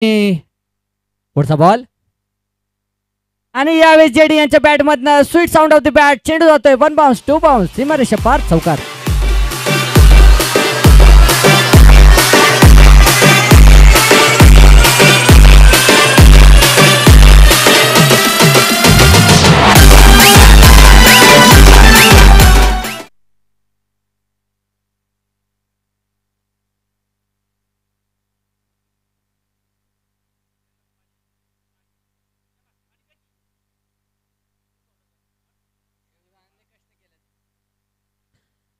पुढचा बॉल आणि यावेळेस जेडी यांच्या बॅटमधनं sweet sound of the bat चेंडू जातोय 1 बाउन्स 2 बाउन्स सीमारेषा पार चौकार.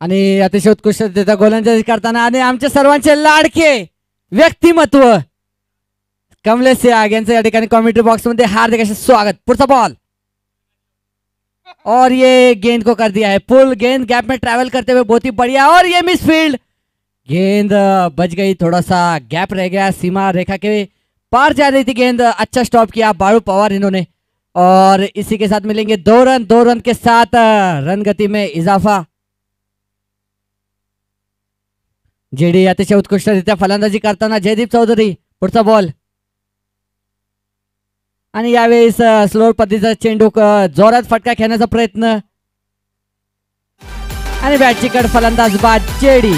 आणि अतिशय उत्कृष्टतेचा गोलंदाजी करताना आणि आमच्या सर्वांचे लाडके व्यक्तिमत्व कमलेश याग यांचं या ठिकाणी कॉमेंट्री बॉक्स मध्ये हार्दिक असे स्वागत. पुढचा बॉल और ये गेंद को कर दिया है पुल. गेंद गैप में ट्रैवल करते हुए बहुत ही बढ़िया और ये मिस फील्ड. गेंद बच गई, थोड़ा सा गैप रह गया, सीमा रेखा के पार जा रही थी गेंद. अच्छा स्टॉप किया बाळू पवार इन्होंने और इसी के साथ मिलेंगे 2 रन. 2 रन के साथ रन गति में इजाफा. जेडी अतिशय उत्कृष्टरित्या फलंदाजी करताना जयदीप चौधरी. पुढचा बॉल आणि यावेळेस स्लोअर पद्धतीचा चेंडू जोरात फटका खेळण्याचा प्रयत्न आणि बॅटची कड फलंदाज बाद जेडी.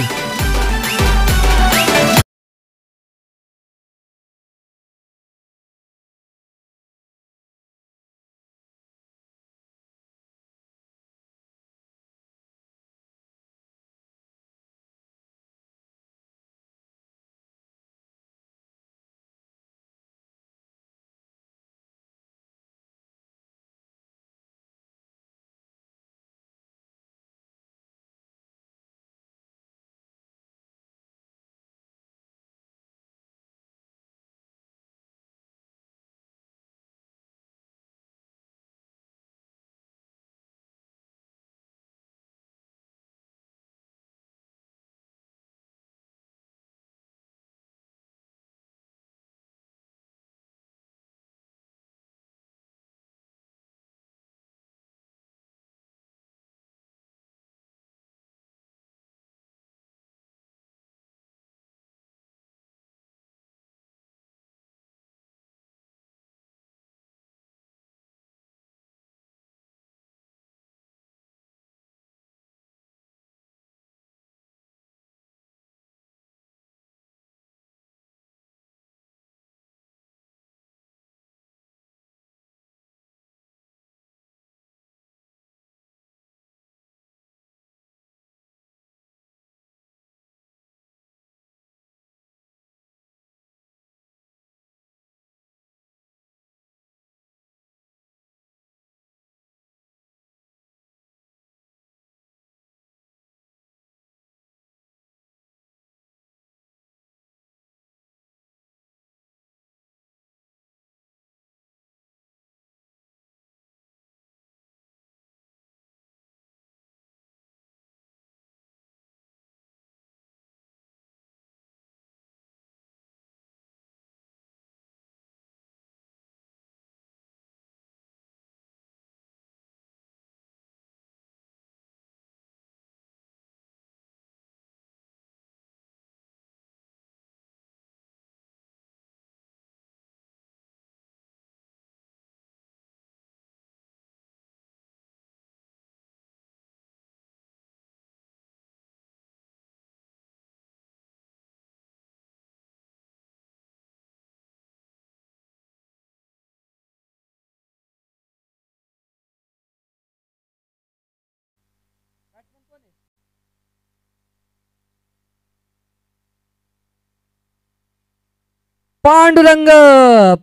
पांडुरंग.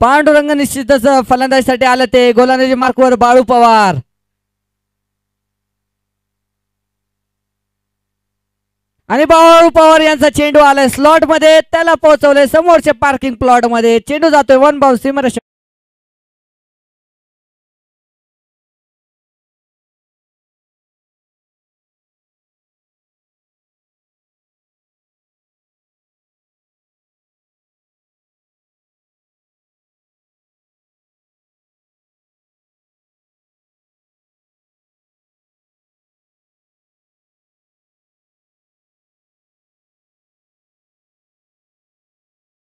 पांडुरंग निश्चितच फलंदाजीसाठी आलं ते. गोलंदाजी मार्कवर बाळू पवार आणि बाळू पवार यांचा चेंडू आलाय स्लॉट मध्ये, त्याला पोहोचवलंय समोरच्या पार्किंग प्लॉट मध्ये. चेंडू जातोय 1 बाउन्स सीमारेषा.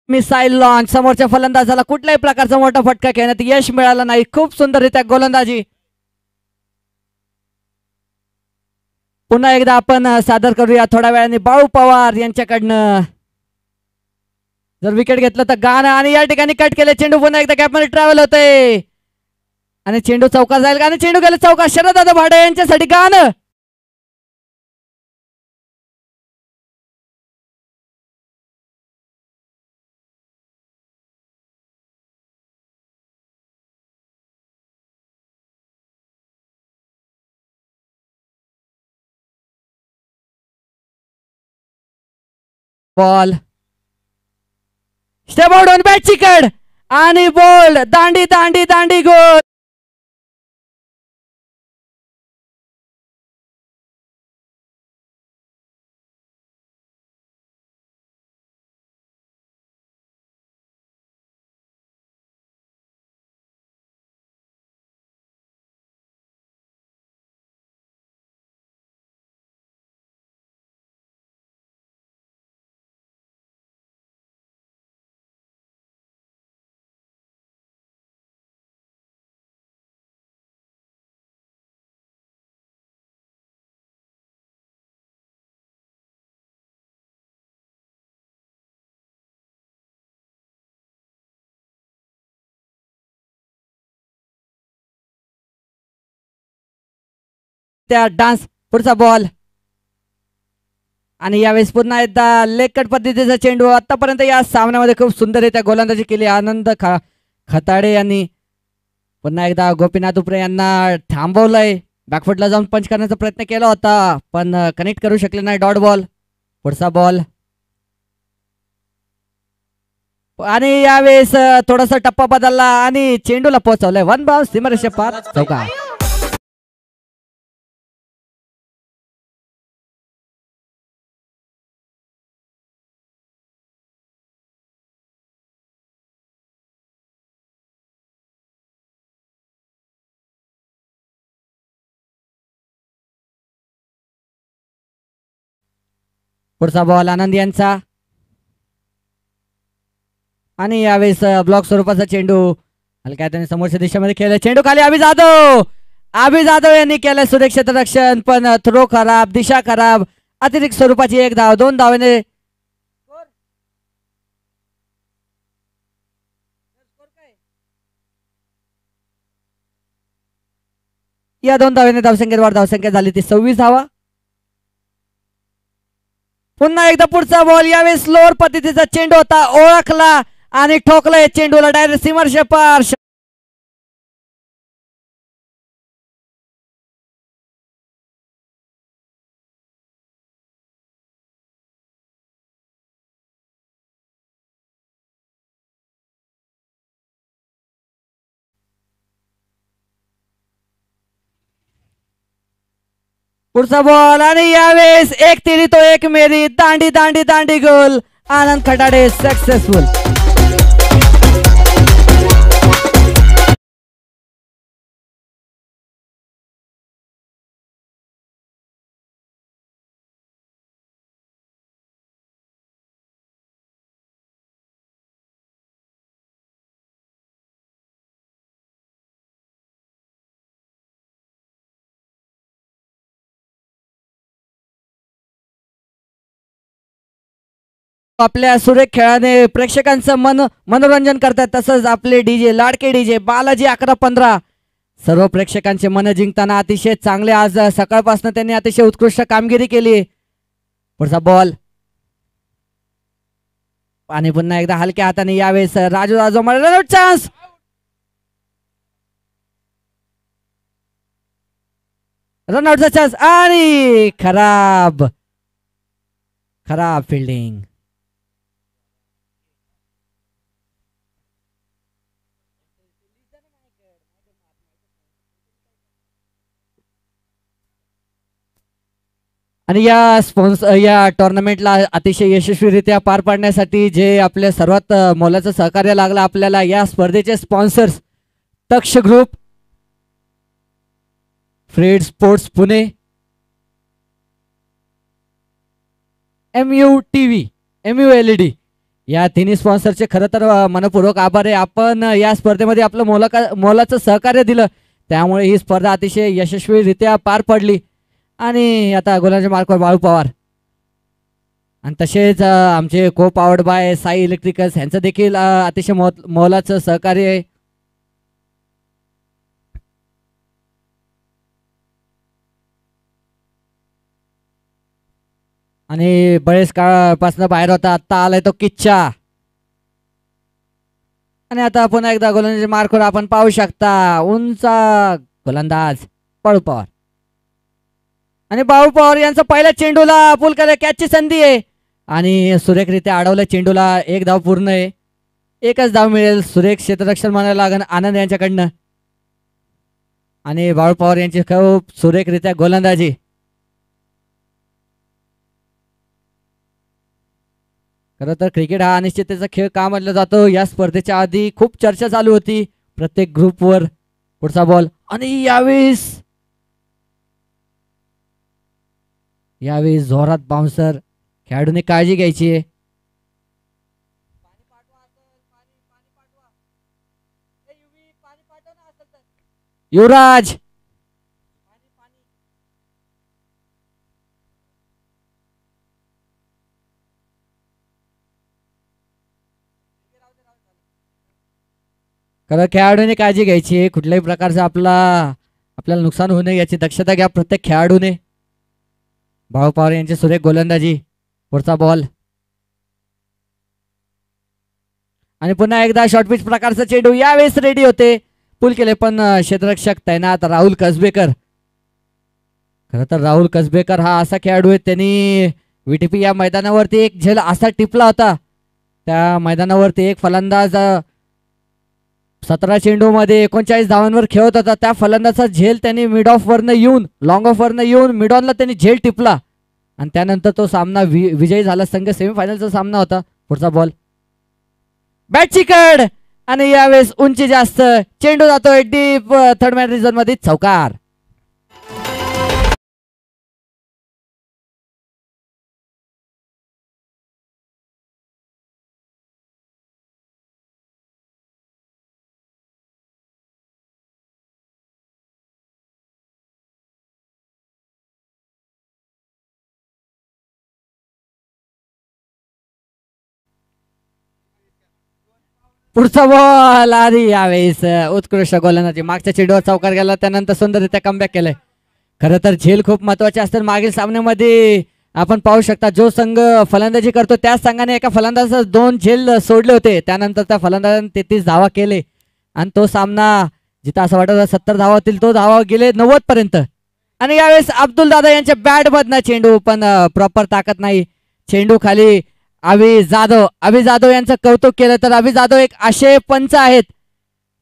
Missile launch. समोरच्या फलंदाजाला कुठल्याही प्रकारचा मोठा फटका खेळण्यात यश मिळालं नाही. खूप सुंदररित्या गोलंदाजी. पुन्हा एकदा आपण सादर करूया थोड्या वेळाने बाळू पवार यांच्याकडनं. जर विकेट घेतलं तर गाणं आणि या ठिकाणी कट केले. चेंडू पुन्हा एकदा गॅपमध्ये ट्रॅव्हल होते आणि चेंडू चौका जाईल आणि चेंडू गेले चौका. शरददादा भाडे यांच्यासाठी गाणं. Ball step out on bat चिकड आणि बॉल दांडी दांडी दांडी गोल. त्या डान्स पुढचा बॉल आणि यावेळेस पुन्हा एकदा लेग कट पद्धतीचा चेंडू. आतापर्यंत या सामन्यामध्ये खूप सुंदररित्या गोलंदाजी केली आनंद खताडे यांनी. पुन्हा एकदा गोपीनाथ उपरे यांना थांबवलंय. बॅकफुटला जाऊन पंच करण्याचा प्रयत्न केला होता पण कनेक्ट करू शकले नाही. Dot ball. पुढचा बॉल आणि यावेळेस थोडासा टप्पा बदलला आणि चेंडूला पोहोचवलंय. वन बाउन्स सीमारेषे पार चौका. पुढचा बॉल आनंद यांचा आणि यावेळेस ब्लॉक स्वरूपाचा चेंडू हलक्या त्याने समोरच्या दिशेमध्ये खेळला. चेंडू खाली अभि जाधव. अभि जाधव यांनी केलं सुरेख क्षेत्ररक्षण पण थ्रो खराब, दिशा खराब. अतिरिक्त स्वरूपाची एक धाव. 2 धावेने या 2 धावेने धावसंख्येत वाढ. धावसंख्या झाली ती 26 धावा. पुन्हा एकदा पुढचा बॉल. यावेळेस स्लोअर पद्धतीचा चेंडू होता. ओळखला आणि ठोकला चेंडूला डायरेक्ट सीमारेषे पार. पुढचा बॉल आणि यावेळेस एक तिरी तो एक मेरी. दांडी दांडी दांडी गोल. आनंद खटाडे सक्सेसफुल. आपल्या सुरेख खेळाने प्रेक्षकांचं मनोरंजन करतात. तसंच आपले डीजे लाडके डीजे बालाजी 11-15 सर्व प्रेक्षकांचे मन जिंकताना अतिशय चांगले आज सकाळपासून त्यांनी अतिशय उत्कृष्ट कामगिरी केली. पुढचा बॉल आणि पुन्हा एकदा हलक्या हाताने यावेळेस राजू मला चान्स. रनआउटचा चान्स आणि खराब फिल्डिंग. आणि या टुर्नामेंटला अतिशय यशस्वीरित्या पार पाडण्यासाठी जे आपल्या सर्वात मोलाचं सहकार्य लागलं आपल्याला या स्पर्धेचे sponsors Taksh group, Fred sports Pune, MU TV, MU LED या तिन्ही स्पॉन्सरचे खरं तर मनपूर्वक आभार आहे. आपण या स्पर्धेमध्ये आपलं मोलाचं सहकार्य दिलं, त्यामुळे ही स्पर्धा अतिशय यशस्वीरित्या पार पडली. आणि आता गोलांच्या मार्कवर बाळू पवार आणि तसेच आमचे को पावर्ड बाय साई इलेक्ट्रिकल्स यांचं देखील अतिशय मोलाचं सहकार्य आहे. आणि बरेच काळापासून बाहेर होता, आत्ता आलाय तो किच्चा. आणि आता पुन्हा एकदा गोलंदाजी मार्कवर आपण पाहू शकता उंचा गोलंदाज बाळू पवार. आणि बाळू पवार यांचा पहिल्या चेंडूला पुल करे कॅचची संधी आहे आणि सुरेखरित्या अडवलं चेंडूला. एक धाव पूर्ण आहे, एकच धाव मिळेल. सुरेख क्षेत्ररक्षण म्हणायला लागेल आनंद यांच्याकडनं. आणि बाळू पवार यांची खूप सुरेखरित्या गोलंदाजी. खरं तर क्रिकेट हा अनिश्चिततेचा खेळ का म्हटला जातो. या स्पर्धेच्या आधी खूप चर्चा चालू होती प्रत्येक ग्रुपवर. पुढचा बॉल आणि यावेळी जोरात बाउन्सर. खेळाडूने काळजी घ्यायची आहे. युवराज खरं खेळाडूने काळजी घ्यायची आहे. कुठल्याही प्रकारचं आपल्याला नुकसान होऊ नये याची दक्षता घ्या प्रत्येक खेळाडूने. भाऊ पवार यांची सुरेख गोलंदाजी. पुढचा बॉल आणि पुन्हा एकदा शॉर्ट पिच प्रकारचा चेंडू. यावेळेस रेडी होते, पुल केले पण क्षेत्ररक्षक तैनात राहुल कसबेकर. खरं तर राहुल कसबेकर हा असा खेळाडू आहे, त्यांनी व्हीटीपी या मैदानावरती एक झेल असा टिपला होता. त्या मैदानावरती एक फलंदाज 17 चेंडूमध्ये 39 धावांवर खेळत होता. त्या फलंदाजाचा झेल त्यांनी मिड ऑफ वरनं येऊन लॉंग ऑफ वरनं येऊन मिड ऑनला त्यांनी झेल टिपला आणि त्यानंतर तो सामना विजयी झाला. संघ सेमीफायनलचा सामना होता. पुढचा बॉल बॅटची कड आणि यावेळेस उंची जास्त. चेंडू जातोय डीप थर्ड मॅन रिझन मध्ये. चौकार. पुढचा बॉल आणि यावेळेस उत्कृष्ट गोलंदाजी. मागच्या चेंडूवर चौकार गेला, त्यानंतर सुंदररित्या कमबॅक केलंय. खरं तर झेल खूप महत्वाचे असतात. मागील सामन्यामध्ये आपण पाहू शकता जो संघ फलंदाजी करतो त्याच संघाने एका फलंदाजाचा 2 झेल सोडले होते. त्यानंतर त्या फलंदाजाने 33 धावा केले आणि तो सामना जिथं असं वाटत 70 धावा होतील तो धावा गेले 90 पर्यंत. आणि यावेळेस अब्दुल दादा यांच्या बॅट मधनं चेंडू पण प्रॉपर ताकद नाही. चेंडू खाली. अभि जाधव यांचं कौतुक केलं तर अभि जाधव एक असे पंच आहेत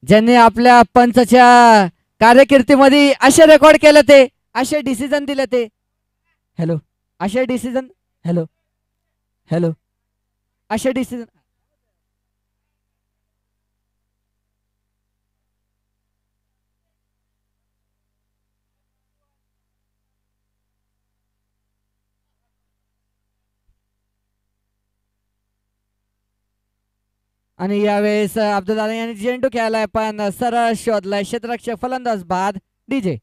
ज्यांनी आपल्या पंचच्या कारकिर्दीमध्ये असे रेकॉर्ड केलं, ते असे डिसिजन दिले ते. हॅलो असे डिसिजन. हॅलो हॅलो असे डिसिजन. आणि यावेळेस अब्दुल दादा यांनी चेंडू खेळलाय पण सरळ शोधलाय क्षेत्ररक्षक फलंदाज बाद डीजे.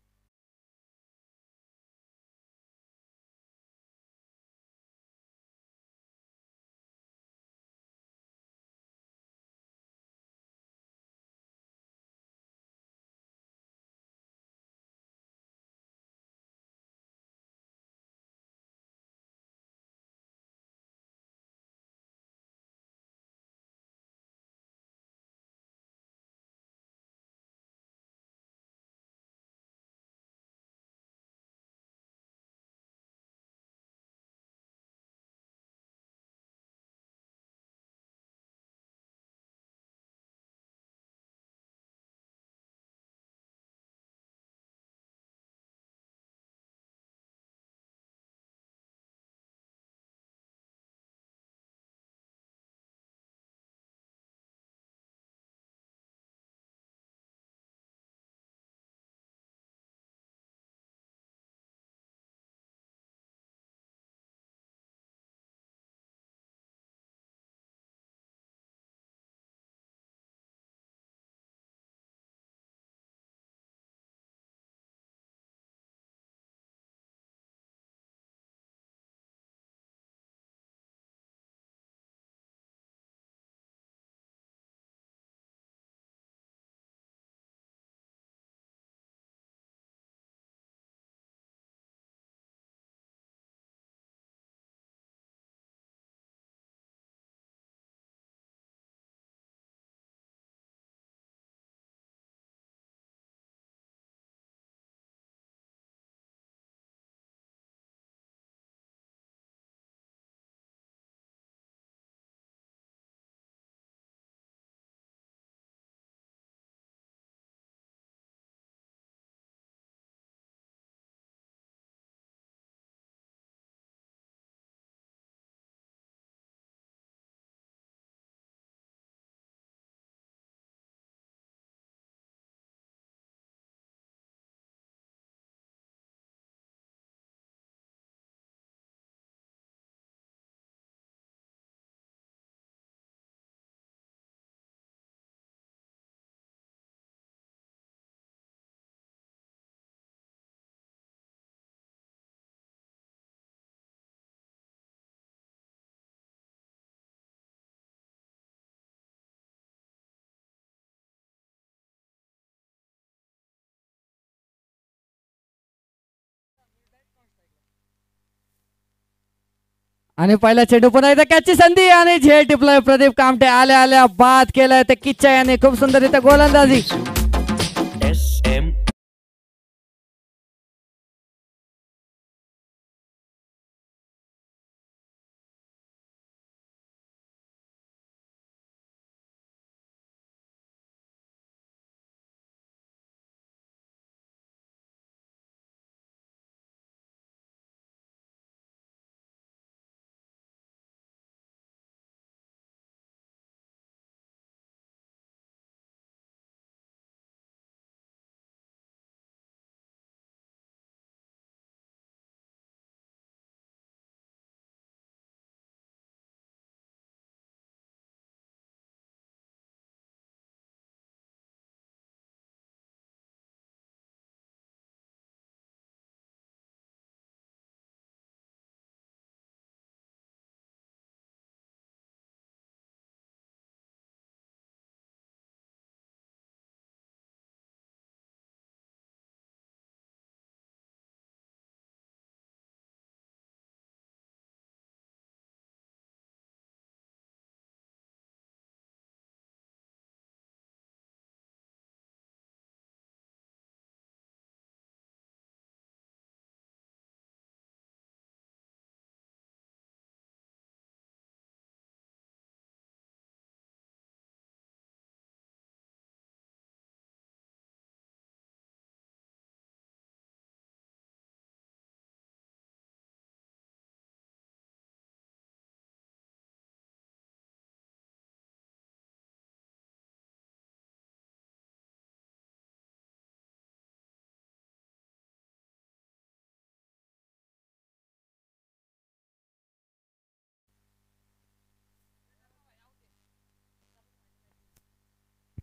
आणि पहिला चेंडू पुन्हा एकदा कॅचची संधी आणि झेल टिपलाय प्रदीप कामटे आल्या आल्या बाद केलाय ते किच्चा याने खूप सुंदर गोलंदाजी.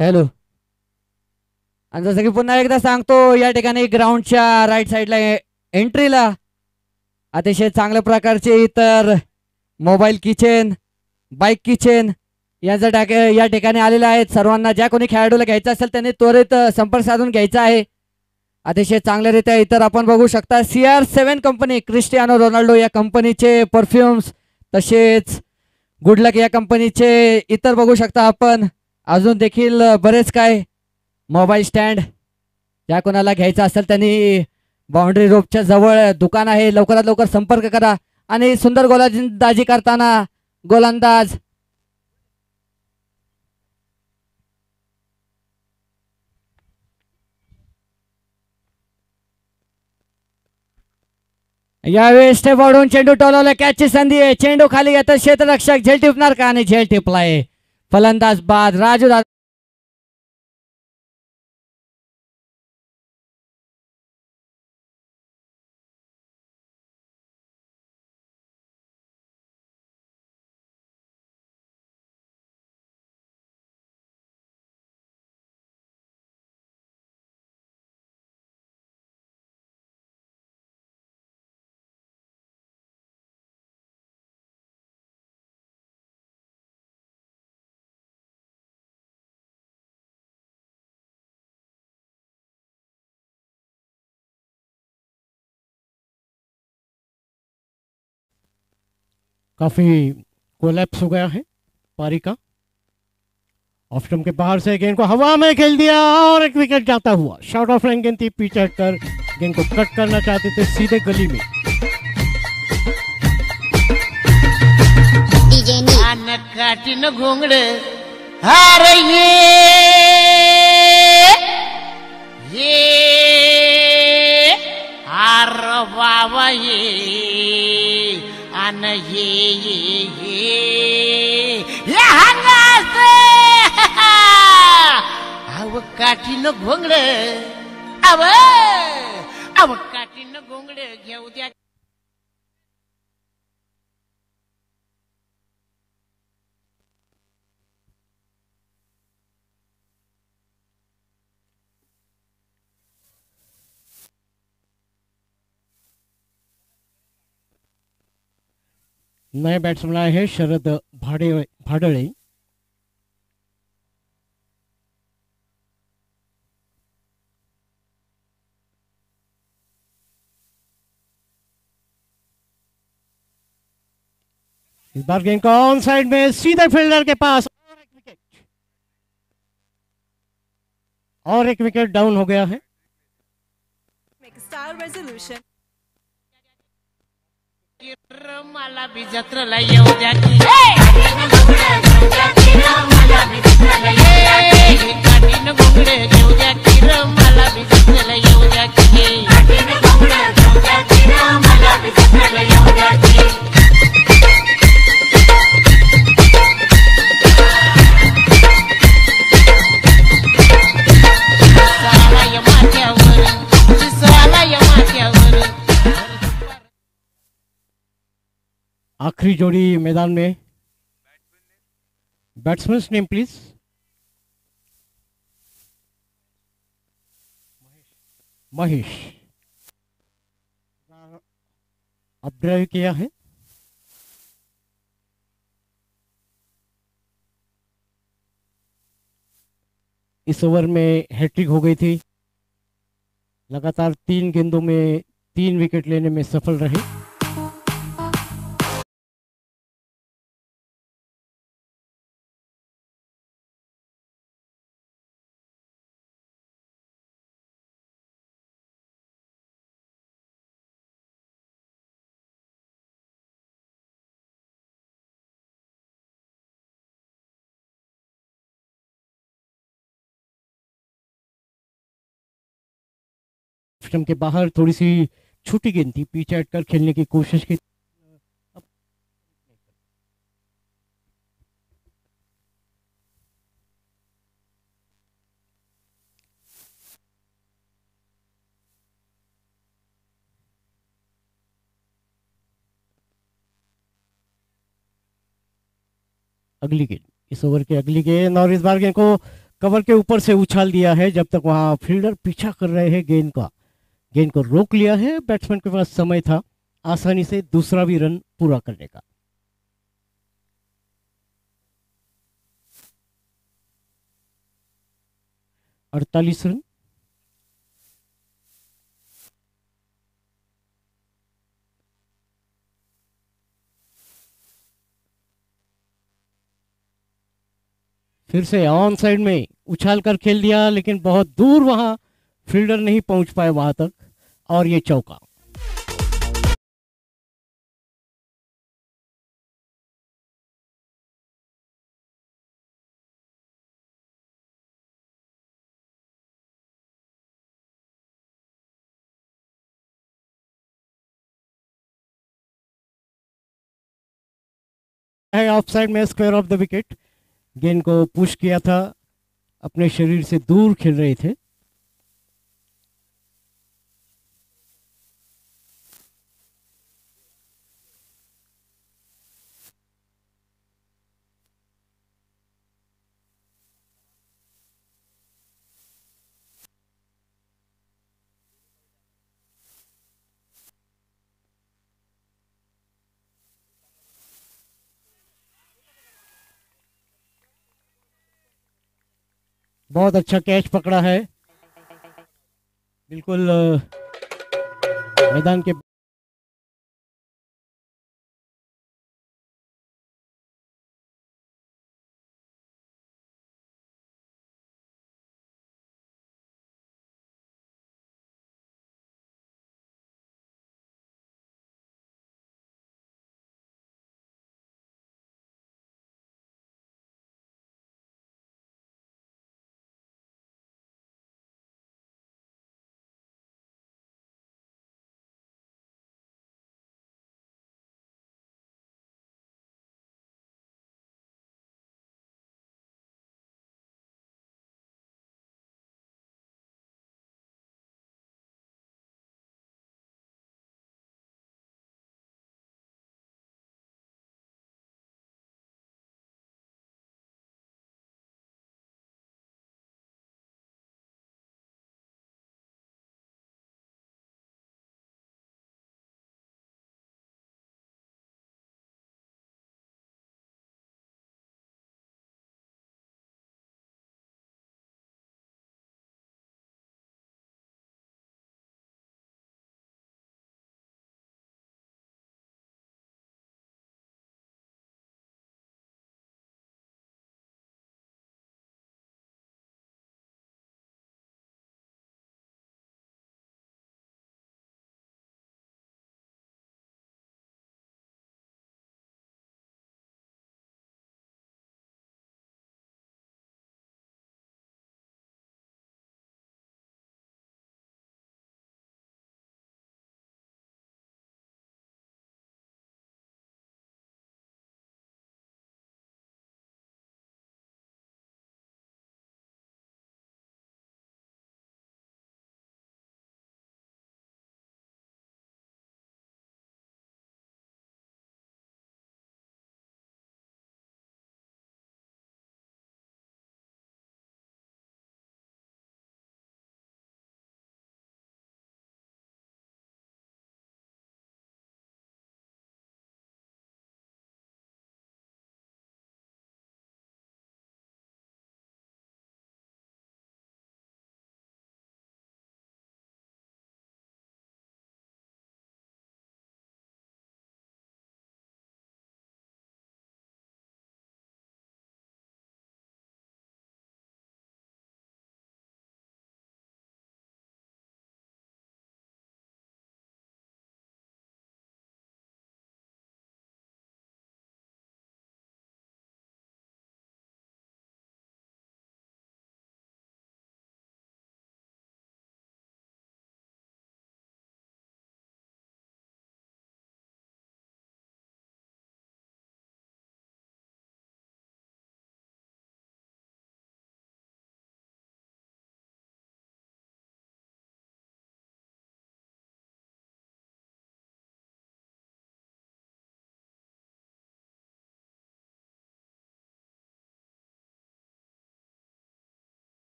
हॅलो. आणि जसं की पुन्हा एकदा सांगतो या ठिकाणी ग्राउंडच्या राईट साईडला एंट्रीला अतिशय चांगल्या प्रकारचे इतर मोबाईल किचन बाईक किचन या ठिकाणी आलेले आहेत. सर्वांना ज्या कोणी खेळाडूला घ्यायचं असेल त्यांनी त्वरित संपर्क साधून घ्यायचा आहे. अतिशय चांगल्यारीत्या इतर आपण बघू शकता CR7 कंपनी क्रिस्टियानो रोनाल्डो या कंपनीचे परफ्युम्स तसेच गुडलक या कंपनीचे इतर बघू शकता आपण अजून देखील बरेच काय मोबाईल स्टँड ज्या कोणाला घ्यायचं असेल त्यांनी बाउंड्री रोपच्या जवळ दुकान आहे लवकरात लवकर संपर्क करा. आणि सुंदर गोलंदाजी करताना गोलंदाज यावेळी स्टेप वाढून चेंडू टोलवला कॅचची संधी आहे. चेंडू खाली येतात क्षेत्ररक्षक झेल टिपणार का आणि झेल टिपलाय फलंदाज बाद राजू. काफी कोलैप्स हो गया है पारी का. ऑफ स्टंप के बाहर से गेंद को हवा में खेल दिया और एक विकेट जाता हुआ. शॉट ऑफ रन गेंद थी पिच हटकर गेंद को कट करना चाहते थे सीधे गली में. काटीन घोंगड अरे ये आर बाबा ये अन ये हंगास अव काटीन घोंगड अव काटीन घोंगड घेऊ द्या. नए बैट्समैन आए हैं शरद भाडळे. इस बार गेंद को ऑन साइड में सीधे फील्डर के पास, और एक विकेट डाउन हो गया है। Make a star resolution. मला बी जत्रेला येऊ द्या की हे काठीनं घोंगडे घेऊ द्या की र मला बी जत्रेला येऊ द्या की सालाय माथ्यावर सालाय माथ्यावर आखिरी जोड़ी मैदान में। Batsman name please. महेश अब ड्राइव किया है। इस ओवर में हैट्रिक हो गई थी। लगातार 3 गेंदों में 3 विकेट लेने में सफल रहे। स्टंप के बाहर थोड़ी सी छोटी गेंद थी, पिच हट कर खेलने की कोशिश की। अगली गेंद, इस ओवर की अगली गेंद, और इस बार गेंद को कवर के ऊपर से उछाल दिया है। जब तक वहां फील्डर पीछा कर रहे हैं गेंद को रोक लिया है। बैट्समैन के पास समय था आसानी से दूसरा भी रन पूरा करने का। अड़तालीस रन। फिर से ऑन साइड में उछाल कर खेल दिया, लेकिन बहुत दूर वहां फील्डर नहीं पहुंच पाए वहां तक, और ये चौका। है ऑफ साइड में, स्क्वायर ऑफ द विकेट। गेंद को पुश किया था, अपने शरीर से दूर खेल रहे थे। बहुत अच्छा कैच पकड़ा है, बिल्कुल मैदान के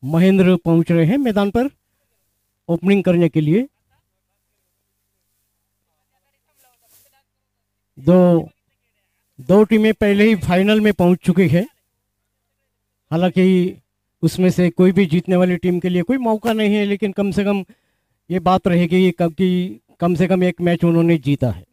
महेंद्र पहुंच रहे हैं मैदान पर ओपनिंग करने के लिए। दो दो टीमें पहले ही फाइनल में पहुंच चुकी है। हालांकि उसमें से कोई भी जीतने वाली टीम के लिए कोई मौका नहीं है, लेकिन कम से कम ये बात रहेगी कि कम से कम एक मैच उन्होंने जीता है।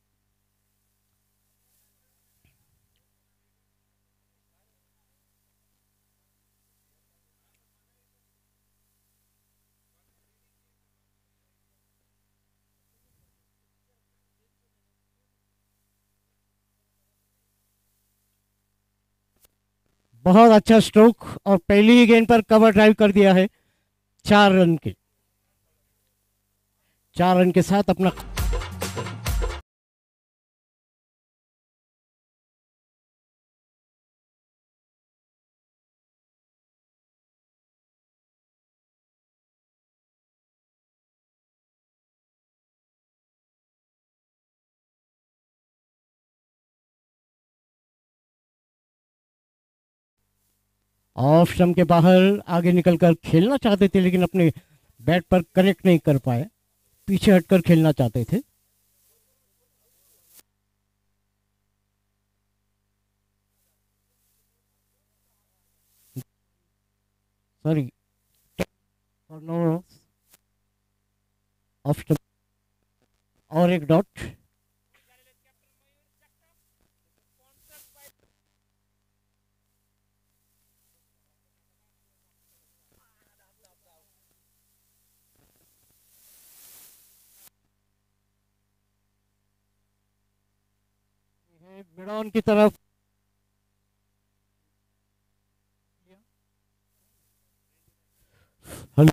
बहुत अच्छा स्ट्रोक और पहली ही गेंद पर कवर ड्राइव कर दिया है। 4 रन के 4 रन के साथ अपना ऑफ स्टंप के बाहर आगे निकलकर खेलना चाहते थे, लेकिन अपने बैट पर कनेक्ट नहीं कर पाए। पीछे हटकर खेलना चाहते थे। सॉरी, ऑफ स्टंप और एक डॉट। मिड ऑन की तरफ हेलो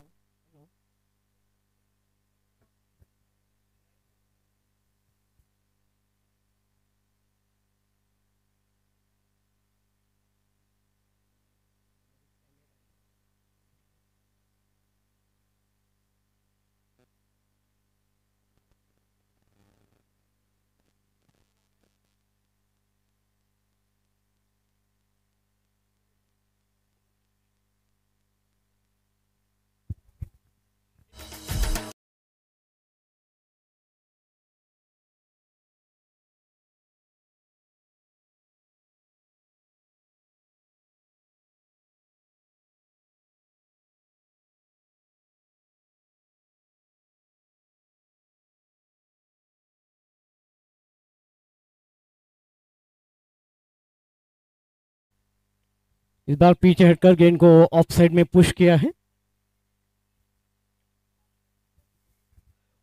इस बार पीछे हटकर गेंद को ऑफ साइड में पुश किया है।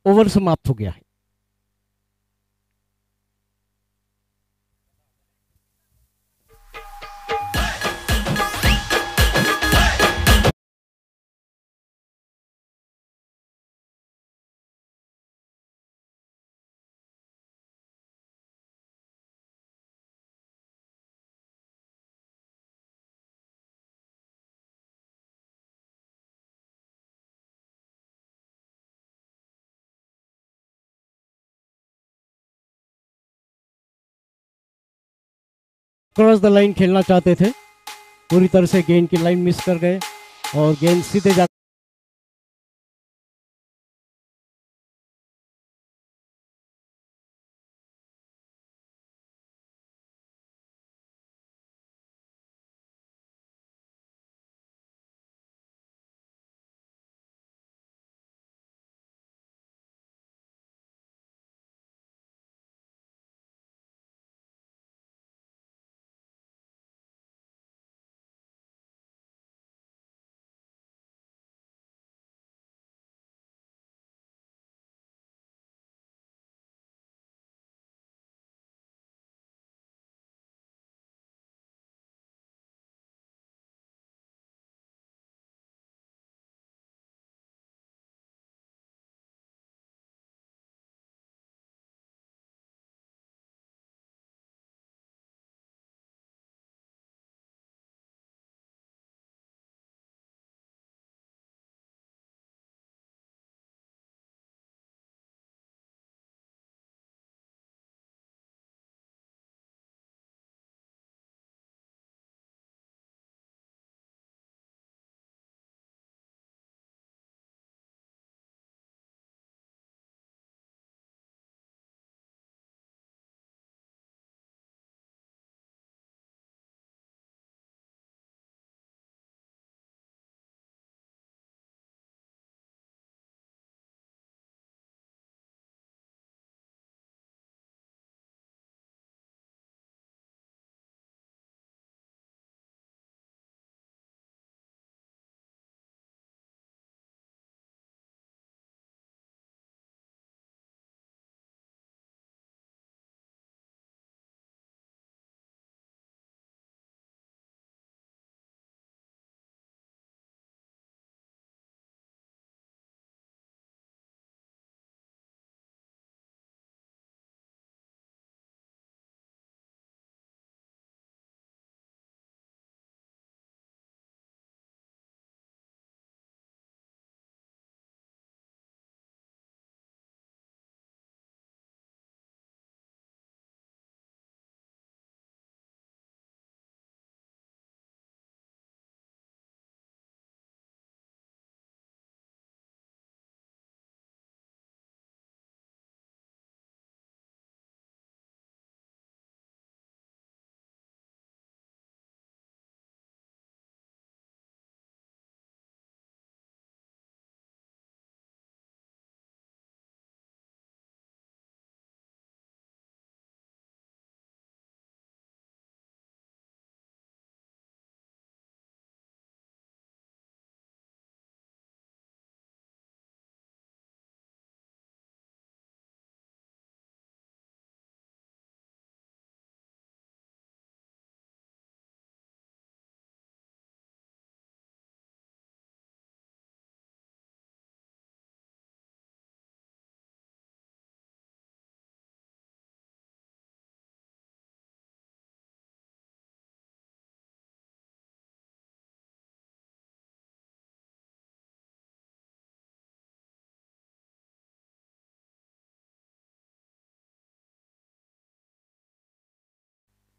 ओवर समाप्त हो गया है। क्रॉस द लाइन खेलना चाहते थे, पूरी तरह से गेंद की लाइन मिस कर गए और गेंद सीधे जा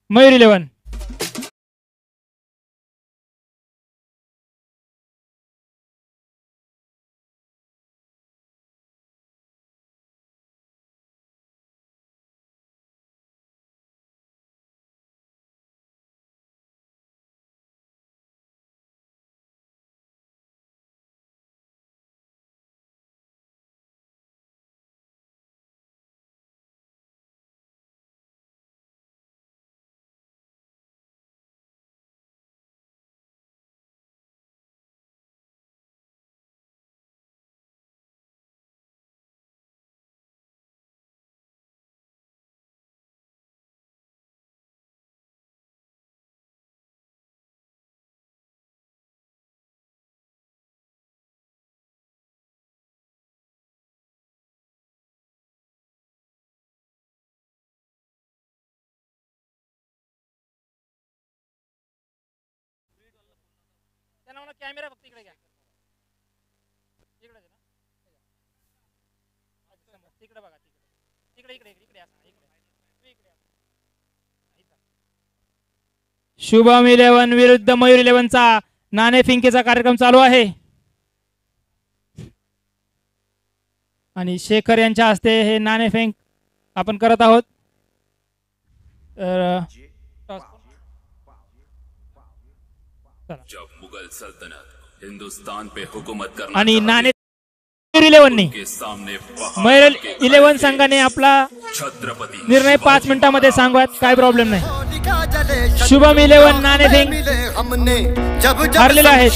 मयूर 11. कॅमेरा फक्त इकडे घ्या. इकडे दे ना. तिकडे बघा तिकडे इकडे इकडे इकडे. शुभम 11 विरुद्ध मयूर 11 चा नाणे फिंकेचा कार्यक्रम चालू आहे आणि शेखर यांच्या हस्ते हे नाणे फेंक आपण करत आहोत. जब मुगल सल्तनत हिंदुस्तान पे हुकूमत करना आणि नाणे के सामने मयूर 11 संघाने आपला छत्रपति निर्णय 5 मिनिटांमध्ये सांगूयात, काय प्रॉब्लेम नाही. शुभम 11 नाणे फेंक हारलेले आहेत.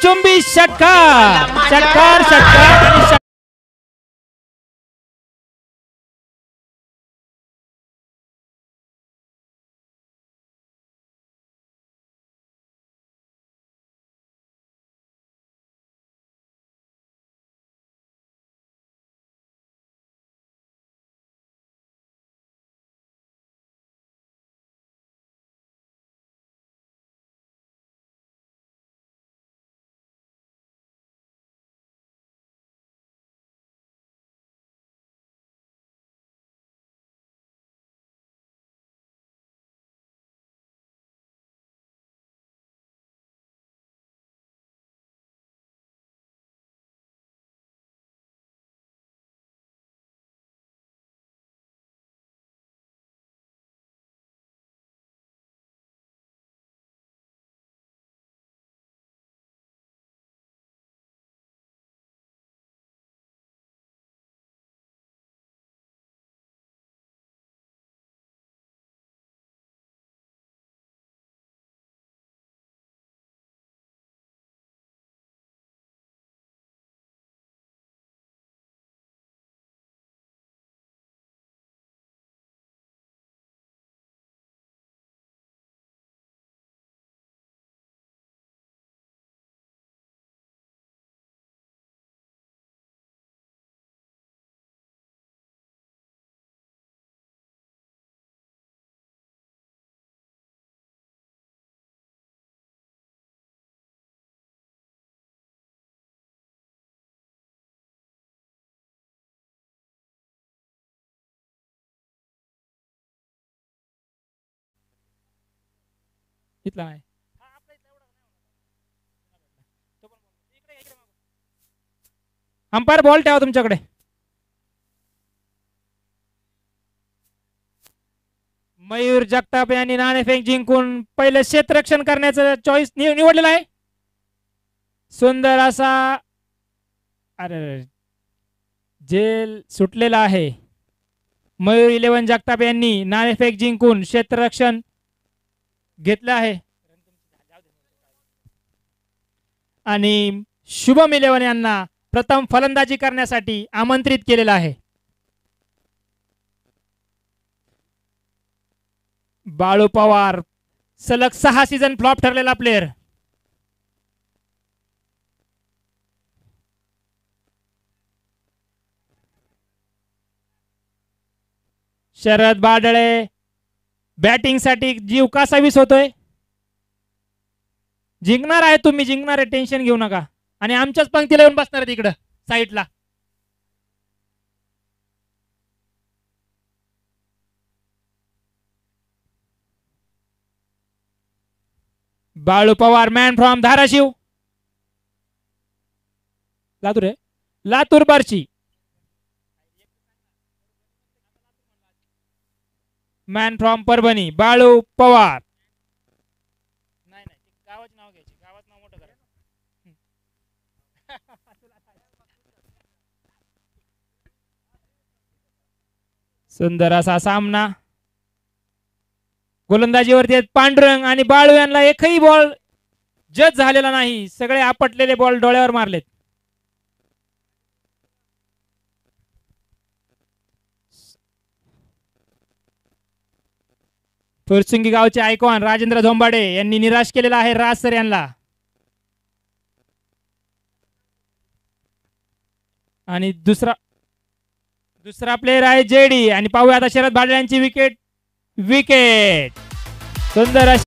चुंबी षटकार इथला नाही. अंपायर बॉल ठेवा तुमच्याकडे. मयूर जगताप यांनी नाणेफेक जिंकून पहिले क्षेत्ररक्षण करण्याचं चॉईस निवडलेलं आहे. सुंदर असा अरे जेल सुटलेला आहे. मयूर 11 जगताप यांनी नाणेफेक जिंकून क्षेत्ररक्षण घेतलं आहे आणि शुभम 11 यांना प्रथम फलंदाजी करण्यासाठी आमंत्रित केलेलं आहे. बाळू पवार सलग 6 सीझन फ्लॉप ठरलेला प्लेयर. शरद बाडळे बॅटिंग साठी जीव कसा वीस होतोय. जिंकणार आहे तुम्ही, जिंकणार आहे, टेन्शन घेऊ नका. आणि आमच्याच पंक्तीला येऊन बसणार आहेत इकडं साईडला. बाळू पवार मॅन फ्रॉम धाराशिव, लातूर आहे, लातूर बार्शी. मॅन फ्रॉम परभणी बाळू पवार. नाही नाही गावाचं नाव घ्यायचे, गावाचं नाव मोठं करा. सुंदर असा सामना. गोलंदाजीवरती पांडुरंग आणि बाळू यांना एकही बॉल जज झालेला नाही. सगळे आपटलेले बॉल डोळ्यावर मारलेत. फुरसुंगी गावचे आयकॉन राजेंद्र झोंबाडे यांनी निराश केलेला आहे राज सर यांना. आणि दुसरा प्लेयर आहे जेडी. आणि पाहूया आता शरद बाडळे यांची विकेट. विकेट सुंदर अशी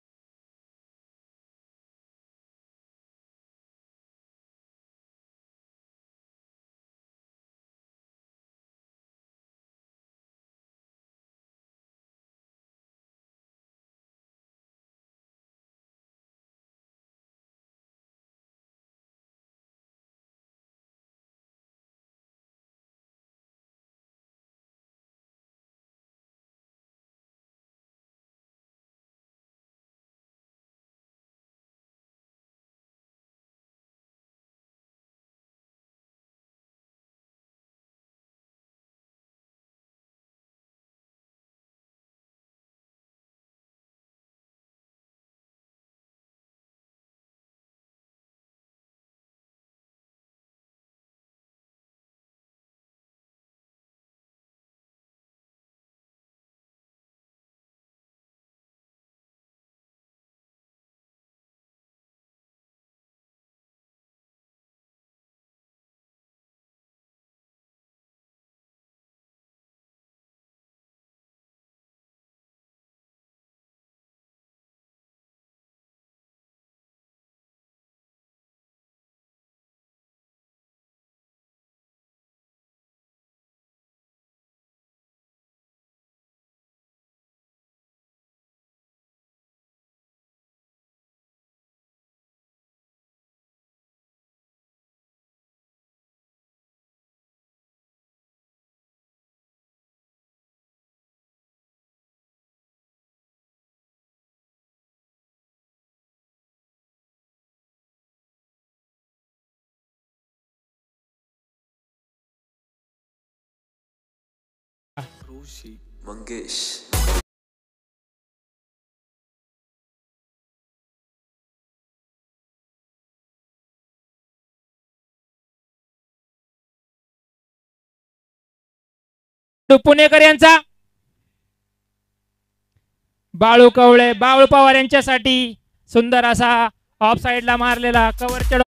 मंगेश. पुणेकर यांचा. बाळू कवळे बाळू पवार यांच्यासाठी सुंदर असा ऑफ साइडला मारलेला कव्हरच्या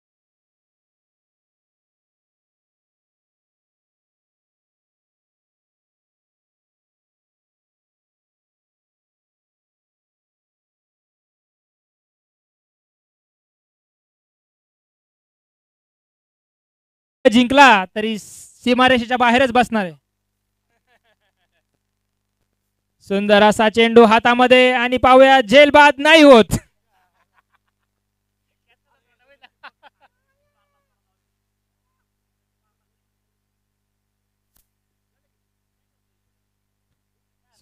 जिंकला तरी सीमारेषेच्या बाहेरच बसणार आहे. सुंदर असा चेंडू हातामध्ये आणि पाहूया झेल बाद नाही होत.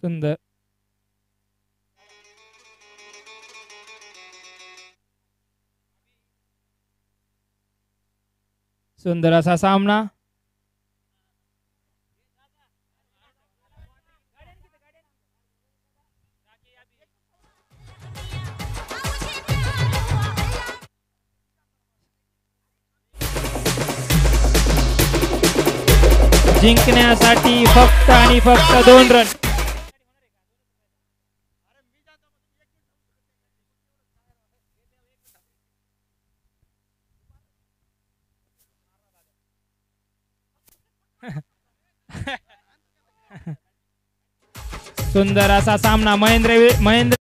सुंदर. सुंदर असा सामना. जिंकण्यासाठी फक्त आणि फक्त 2 रन. सुंदर असा सामना. महेंद्र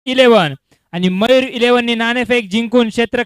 इलेव्हन आणि मयूर 11 ने नाणेफेक जिंकून क्षेत्र